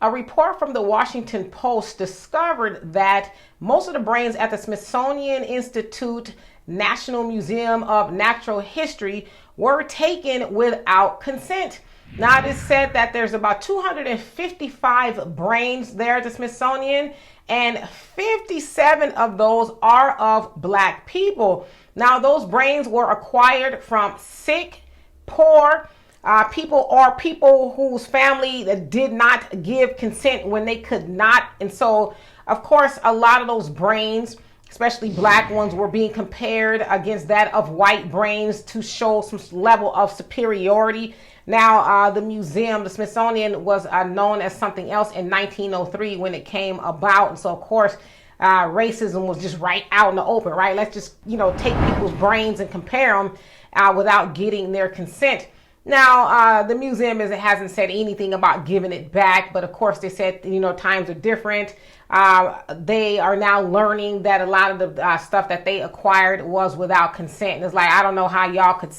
a report from the Washington Post discovered that most of the brains at the Smithsonian Institute National Museum of Natural History were taken without consent. Now, it is said that there's about 255 brains there at the Smithsonian, and 57 of those are of Black people. Now, those brains were acquired from sick, poor people, or people whose family did not give consent when they could not. And so, of course, a lot of those brains, especially Black ones, were being compared against that of white brains to show some level of superiority. Now, the museum, the Smithsonian, was known as something else in 1903 when it came about. And so, of course, racism was just right out in the open, right? Let's just, take people's brains and compare them without getting their consent. Now, the museum hasn't said anything about giving it back, but of course they said, times are different. They are now learning that a lot of the stuff that they acquired was without consent. And it's like, I don't know how y'all could,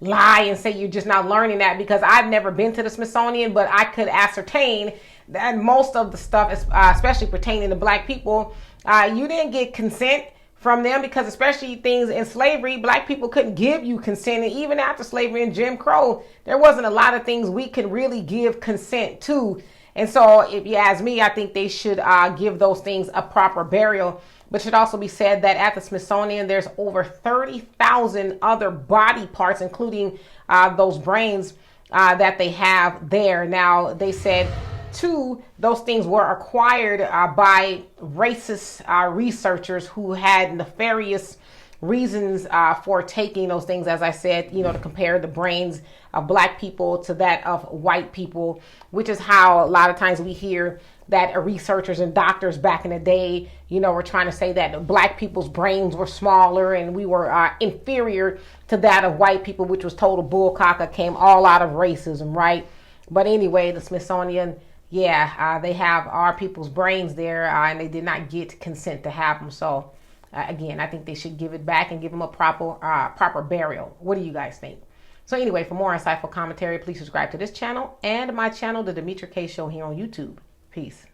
lie and say you're just not learning that, because I've never been to the Smithsonian, but I could ascertain that most of the stuff, especially pertaining to Black people, you didn't get consent from them, because especially things in slavery, Black people couldn't give you consent. And even after slavery and Jim Crow, there wasn't a lot of things we could really give consent to. And so if you ask me, I think they should give those things a proper burial. But it should also be said that at the Smithsonian, there's over 30,000 other body parts, including those brains that they have there. Now, they said, too, those things were acquired by racist researchers who had nefarious reasons for taking those things, as I said, to compare the brains of Black people to that of white people, which is how a lot of times we hear that researchers and doctors back in the day, were trying to say that Black people's brains were smaller and we were inferior to that of white people, which was total bullcock. Came all out of racism, right? But anyway, the Smithsonian, they have our people's brains there, and they did not get consent to have them. So again, I think they should give it back and give them a proper burial. What do you guys think? So anyway, for more insightful commentary, please subscribe to this channel and my channel, The Demetra Kaye Show, here on YouTube. Peace.